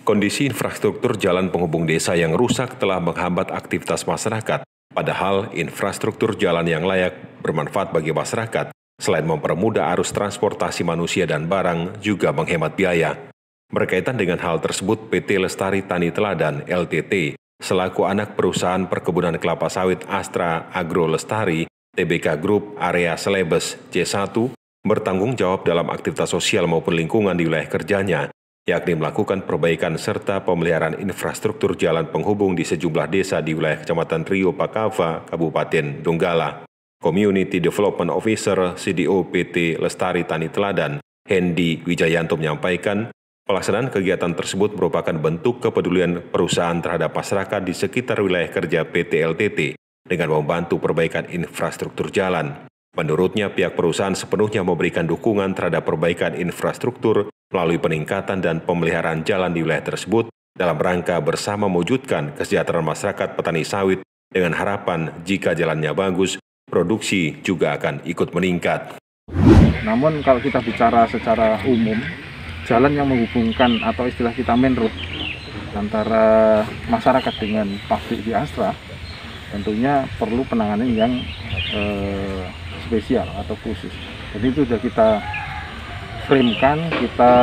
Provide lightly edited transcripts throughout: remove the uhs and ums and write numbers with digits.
Kondisi infrastruktur jalan penghubung desa yang rusak telah menghambat aktivitas masyarakat, padahal infrastruktur jalan yang layak bermanfaat bagi masyarakat, selain mempermudah arus transportasi manusia dan barang, juga menghemat biaya. Berkaitan dengan hal tersebut, PT Lestari Tani Teladan (LTT) selaku anak perusahaan perkebunan kelapa sawit Astra Agro Lestari Tbk Group Area Selebes C1 bertanggung jawab dalam aktivitas sosial maupun lingkungan di wilayah kerjanya, yakni melakukan perbaikan serta pemeliharaan infrastruktur jalan penghubung di sejumlah desa di wilayah Kecamatan Rio Pakava, Kabupaten Donggala. Community Development Officer CDO PT Lestari Tani Teladan, Hendy Wijayanto menyampaikan, pelaksanaan kegiatan tersebut merupakan bentuk kepedulian perusahaan terhadap masyarakat di sekitar wilayah kerja PT LTT dengan membantu perbaikan infrastruktur jalan. Menurutnya, pihak perusahaan sepenuhnya memberikan dukungan terhadap perbaikan infrastruktur melalui peningkatan dan pemeliharaan jalan di wilayah tersebut dalam rangka bersama mewujudkan kesejahteraan masyarakat petani sawit dengan harapan jika jalannya bagus, produksi juga akan ikut meningkat. Namun kalau kita bicara secara umum, jalan yang menghubungkan atau istilah kita main road antara masyarakat dengan pabrik di Astra tentunya perlu penanganan yang spesial atau khusus. Jadi itu sudah kita framekan, kita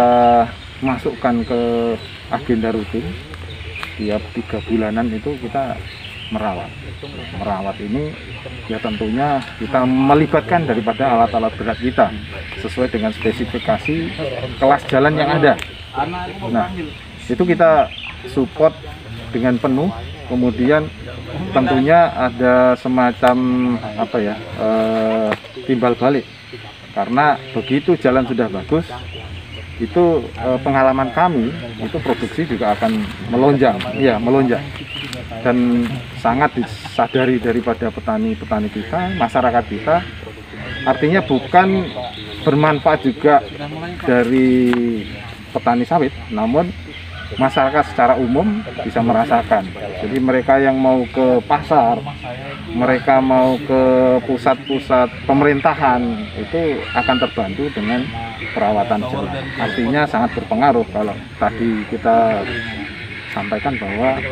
masukkan ke agenda rutin. Tiap 3 bulanan itu kita merawat ini ya tentunya kita melibatkan daripada alat-alat berat kita sesuai dengan spesifikasi kelas jalan yang ada. Nah, itu kita support dengan penuh. Kemudian tentunya ada semacam timbal balik, karena begitu jalan sudah bagus, itu pengalaman kami itu produksi juga akan melonjak, dan sangat disadari daripada petani-petani kita, masyarakat kita. Artinya bukan bermanfaat juga dari petani sawit, namun masyarakat secara umum bisa merasakan. Jadi mereka yang mau ke pasar, mereka mau ke pusat-pusat pemerintahan, itu akan terbantu dengan perawatan jalan. Artinya sangat berpengaruh. Kalau tadi kita sampaikan bahwa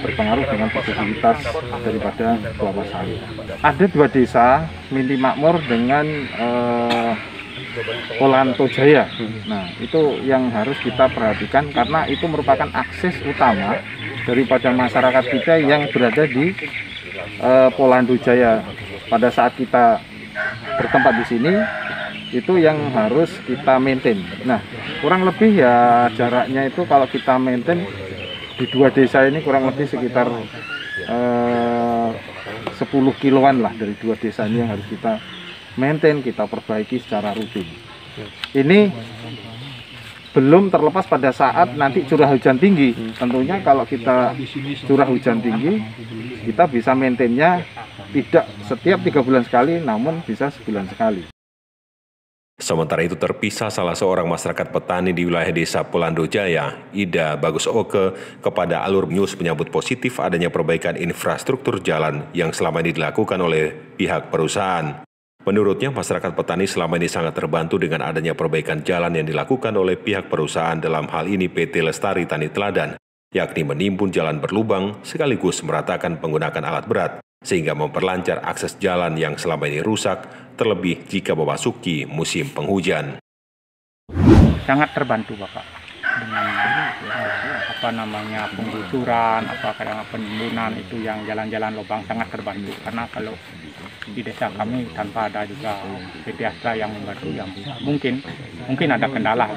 berpengaruh dengan produktivitas daripada kelapa sawit. Ada 2 desa Minti Makmur dengan Polanto Jaya. Nah, itu yang harus kita perhatikan karena itu merupakan akses utama daripada masyarakat kita yang berada di Polanto Jaya. Pada saat kita bertempat di sini, itu yang harus kita maintain. Nah, kurang lebih ya jaraknya itu kalau kita maintain di 2 desa ini kurang lebih sekitar 10 kiloan lah dari 2 desa ini yang harus kita maintain, kita perbaiki secara rutin. Ini belum terlepas pada saat nanti curah hujan tinggi. Tentunya kalau kita curah hujan tinggi, kita bisa maintainnya tidak setiap 3 bulan sekali, namun bisa sebulan sekali. Sementara itu terpisah salah seorang masyarakat petani di wilayah desa Polanto Jaya, Ida Bagus Oke, kepada Alur News menyambut positif adanya perbaikan infrastruktur jalan yang selama ini dilakukan oleh pihak perusahaan. Menurutnya, masyarakat petani selama ini sangat terbantu dengan adanya perbaikan jalan yang dilakukan oleh pihak perusahaan, dalam hal ini PT Lestari Tani Teladan, yakni menimbun jalan berlubang sekaligus meratakan penggunaan alat berat, sehingga memperlancar akses jalan yang selama ini rusak, terlebih jika memasuki musim penghujan. Sangat terbantu Bapak dengan penggusuran, penimbunan itu yang jalan-jalan lubang, sangat terbantu. Karena kalau di desa kami tanpa ada juga PT Astra yang membantu, yang mungkin ada kendala.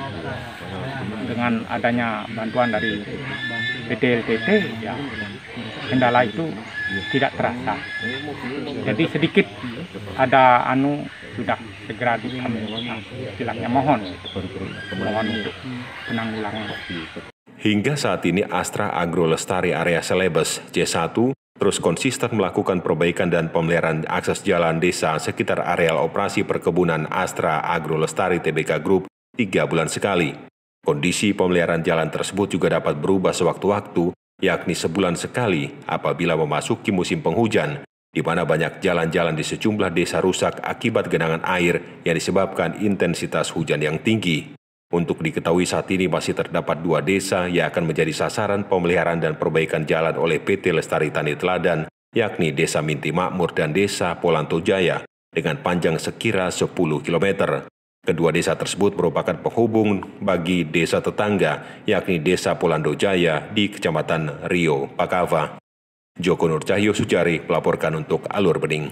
Dengan adanya bantuan dari PT LTT, ya kendala itu tidak terasa. Jadi sedikit ada sudah segera kami istilahnya mohon untuk penanggulangan. Hingga saat ini Astra Agro Lestari Area Selebes C1 terus konsisten melakukan perbaikan dan pemeliharaan akses jalan desa sekitar areal operasi perkebunan Astra Agro Lestari Tbk Group 3 bulan sekali. Kondisi pemeliharaan jalan tersebut juga dapat berubah sewaktu-waktu, yakni sebulan sekali apabila memasuki musim penghujan, di mana banyak jalan-jalan di sejumlah desa rusak akibat genangan air yang disebabkan intensitas hujan yang tinggi. Untuk diketahui saat ini masih terdapat 2 desa yang akan menjadi sasaran pemeliharaan dan perbaikan jalan oleh PT Lestari Tani Teladan, yakni Desa Minti Makmur dan Desa Polanto Jaya, dengan panjang sekira 10 km. Kedua desa tersebut merupakan penghubung bagi desa tetangga, yakni Desa Polanto Jaya di Kecamatan Rio Pakava. Joko Nur Cahyo Sujari melaporkan untuk Alur Bening.